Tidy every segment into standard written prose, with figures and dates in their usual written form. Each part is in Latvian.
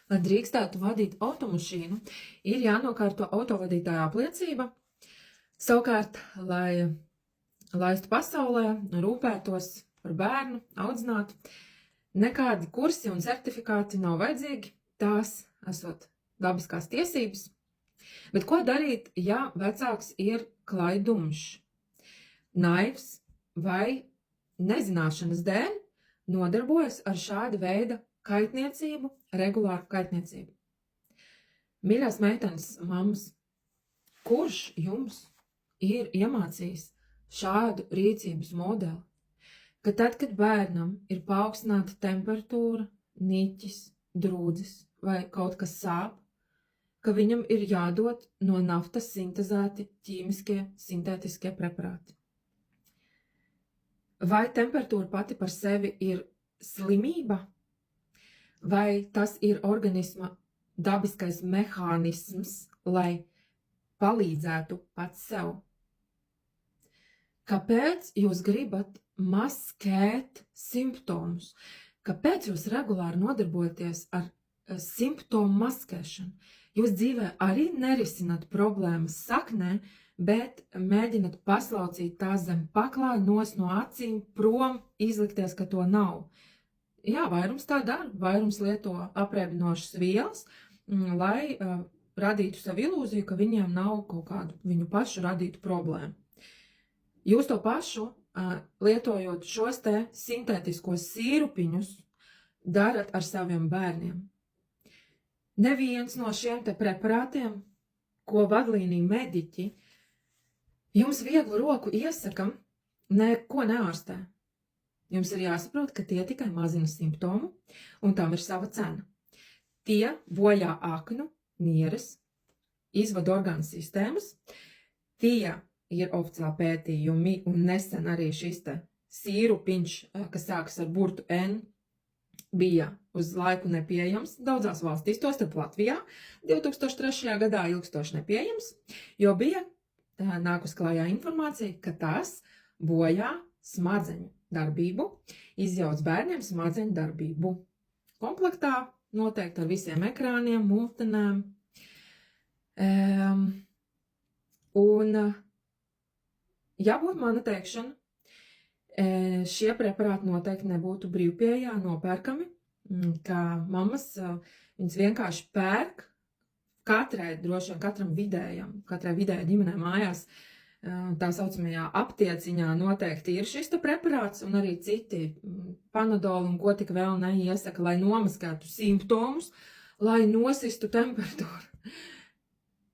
Lai drīkstētu vadīt automašīnu, ir jānokārto autovadītāja apliecība. Savukārt, lai laistu pasaulē, rūpētos par bērnu, audzinātu, nekādi kursi un certifikāti nav vajadzīgi, tās esot dabiskās tiesības. Bet ko darīt, ja vecāks ir klaidumšs, naivs vai nezināšanas dēļ nodarbojas ar šāda veida kaitniecību, regulāru kaitniecību? Mīļās meitenes, mammas, kurš jums ir iemācījis šādu rīcības modeli, ka tad, kad bērnam ir paaugstināta temperatūra, niķis, drūdzis vai kaut kas sāp, ka viņam ir jādod no naftas sintezēti ķīmiskie, sintētiskie preparāti? Vai temperatūra pati par sevi ir slimība, vai tas ir organisma dabiskais mehānisms, lai palīdzētu pats sev? Kāpēc jūs gribat maskēt simptomus? Kāpēc jūs regulāri nodarbojaties ar simptomu maskēšanu? Jūs dzīvē arī nerisināt problēmas saknē, bet mēģināt paslaucīt tās zem paklāja, no acīm, prom, izlikties, ka to nav. Jā, vairums tā dara, vairums lieto apreibinošas vielas, lai radītu sev ilūziju, ka viņiem nav kaut kādu viņu pašu radītu problēmu. Jūs to pašu, lietojot šos te sintētiskos sīrupiņus, darat ar saviem bērniem. Neviens no šiem te preparātiem, ko vadlīniju mediķi jums vieglu roku iesaka, neko neārstē. Jums ir jāsaprot, ka tie tikai mazina simptomu, un tam ir sava cena. Tie bojā aknu, nieres, izvadu orgānu sistēmas, tie ir oficiāli pētījumi, un nesen arī šis te sīrupiņš, kas sākas ar burtu N, bija uz laiku nepieejams daudzās valstīs, tostarp Latvijā, 2003. gadā ilgstoši nepieejams, jo bija nākus klājā informācija, ka tas bojā smadzeņu darbību, izjauc bērniem smadzeņu darbību. Komplektā noteikti ar visiem ekrāniem, multenēm. Un, ja būtu mana teikšana, šie preparāti noteikti nebūtu brīvpieejā nopērkami, kā mammas, viņas vienkārši pērk droši vien katrai vidējai ģimenei mājās, tā saucamajā aptieciņā noteikti ir šis preparāts, un arī citi panadoli un ko tik vēl neiesaka, lai nomaskētu simptomus, lai nosistu temperatūru.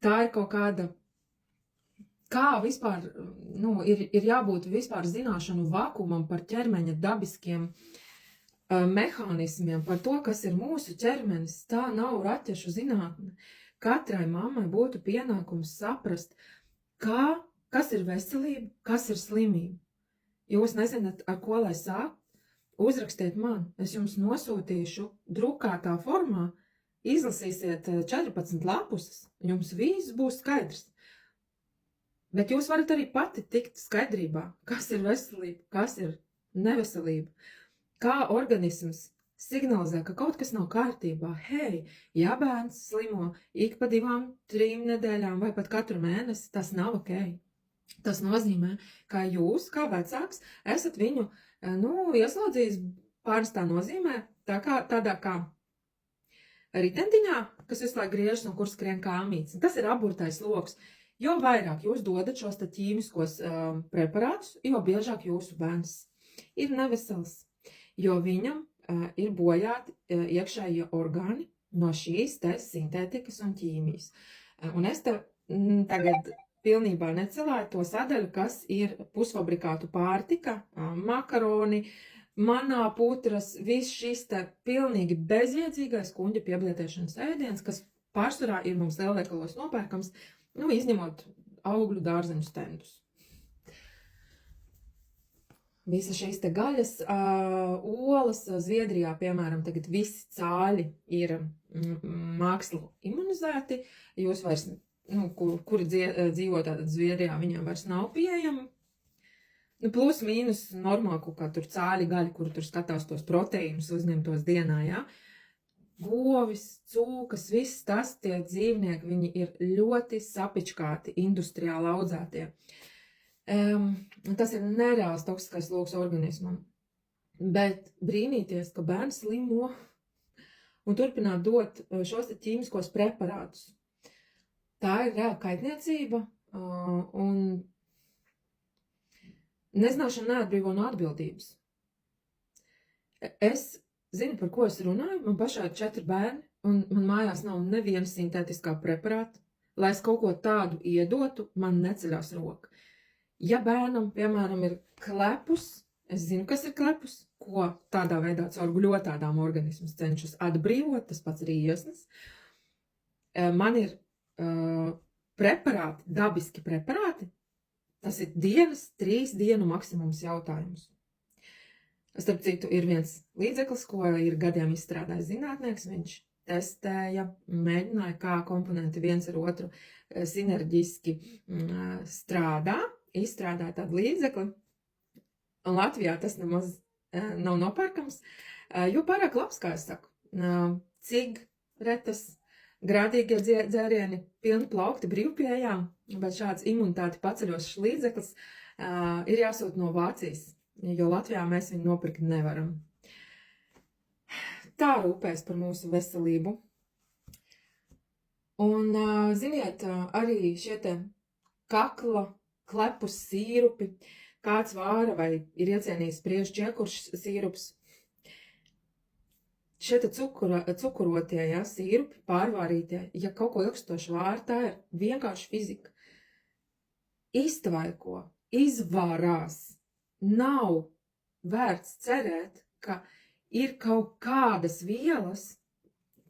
Tā ir kaut kāda, kā vispār, ir jābūt vispār zināšanu vakumam par ķermeņa dabiskiem mehānismiem, par to, kas ir mūsu ķermenis. Tā nav raķešu zinātne. Katrai mammai būtu pienākums saprast, kas ir veselība, kas ir slimība. Jūs nezināt, ar ko lai sākt? Uzrakstiet man, es jums nosūtīšu drukātā formā, izlasīsiet 14 lapuses, jums viss būs skaidrs. Bet jūs varat arī pati tikt skaidrībā, kas ir veselība, kas ir neveselība, kā organisms signalizē, ka kaut kas nav kārtībā. Hei, ja bērns slimo ik pa 2-3 nedēļām vai pat katru mēnesi, tas nav ok. Tas nozīmē, ka jūs, kā vecāks, esat viņu, ieslodzījis pārnestā nozīmē, tādā kā ritentiņā, kas visu laiku griežas un kur skrien kā amīts. Tas ir aburtais loks. Jo vairāk jūs dodat šos ķīmiskos preparātus, jo biežāk jūsu bērns ir nevesels, jo viņam ir bojāti iekšējie orgāni no šīs te sintētikas un ķīmijas. Un es te tagad pilnībā necelāju to sadaļu, kas ir pusfabrikātu pārtika, makaroni, manā putras, viss šis te pilnīgi bezjēdzīgais kuņģa pieblietēšanas ēdiens, kas pārsvarā ir mums lielveikalos nopērkams, izņemot augļu dārzeņu stendus. Visas šīs te gaļas, olas, Zviedrijā, piemēram, tagad visi cāļi ir mākslu imunizēti, jūs vairs, kuri dzīvo tātad Zviedrijā, viņiem vairs nav pieejami. Plus, mīnus, normāli, kā tur cāļi, gaļi, kur tur skatās tos proteīnus uzņemtos dienā, jā. govis, cūkas, viss tas, tie dzīvnieki, viņi ir ļoti sapičkāti, industriāli audzētie. Tas ir nereāls toksiskais loks organismam. Bet brīnīties, ka bērns slimo un turpināt dot šos te ķīmiskos preparātus. Tā ir reāla kaitniecība un nezināšana neatbrīvo no atbildības. Es zinu, par ko es runāju, man pašā ir 4 bērni, un man mājās nav neviena sintētiskā preparāta. Lai es kaut ko tādu iedotu, man neceļās roka. Ja bērnam, piemēram, ir klepus, es zinu, kas ir klepus, ko tādā veidā caur gļotādām organismus cenšas atbrīvot, tas pats arī iesnas. Man ir preparāti, dabiski preparāti, tas ir 3 dienu maksimums jautājums. Starp citu, ir viens līdzeklis, ko ir gadiem izstrādājis zinātnieks, viņš testēja, mēģināja, kā komponenti viens ar otru sinerģiski strādā, izstrādāja tādu līdzekli, un Latvijā tas nemaz nav nopērkams, jo pārāk labs, kā es saku, cigaretes, grādīgie dzērieni, pilni plaukti brīvpieejā, bet šāds imunitāti paceļošs līdzeklis ir jāsūt no Vācijas, jo Latvijā mēs viņu nopirkt nevaram. Tā rūpēs par mūsu veselību. Un, ziniet, arī šie te kakla, klepus sīrupi, kāds vāra vai ir iecienījis priežu ķiekuršs sīrups. Šie te cukurotie, ja, sīrupi, pārvārītie, ja kaut ko ilgstoši vāra, tā ir vienkārši fizika. Iztvaiko, izvārās, nav vērts cerēt, ka ir kaut kādas vielas,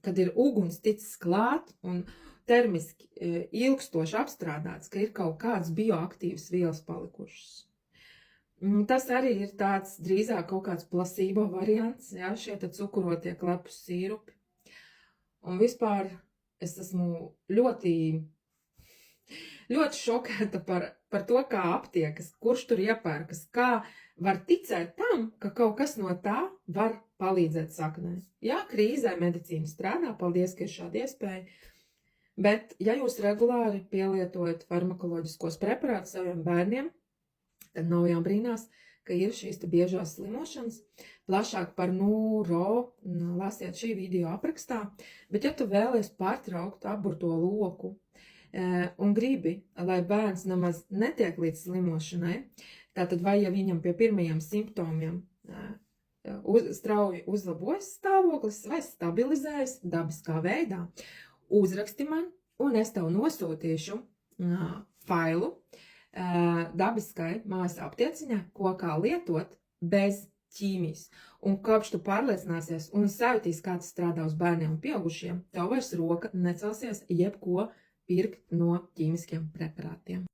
kad ir uguns ticis klāt un termiski ilgstoši apstrādāts, ka ir kaut kādas bioaktīvas vielas palikušas. Tas arī ir tāds drīzāk kaut kāds placebo variants, ja, šie te cukurotie klepus sīrupi. Un vispār es esmu ļoti šokēta par to, kā aptiekas, kurš tur iepērkas, kā var ticēt tam, ka kaut kas no tā var palīdzēt saknē. Jā, krīzē medicīna strādā, paldies, ka ir šāda iespēja, bet ja jūs regulāri pielietojat farmakoloģiskos preparātus saviem bērniem, tad nav jābrīnās, ka ir šīs te biežās slimošanas. Plašāk par neuro lasiet šī video aprakstā, bet ja tu vēlies pārtraukt apburto loku un gribi, lai bērns nemaz netiek līdz slimošanai, tātad vai ja viņam pie pirmajiem simptomiem strauji uzlabojas stāvoklis vai stabilizējas dabiskā veidā, uzraksti man un es tev nosūtīšu failu dabiskai mājas aptieciņai, ko kā lietot bez ķīmijas. Un kopš tu pārliecināsies un sajūtīs, kā tas strādā uz bērniem un pieaugušiem, tev vairs roka necelsies jebko pirkt no ķīmiskiem preparātiem.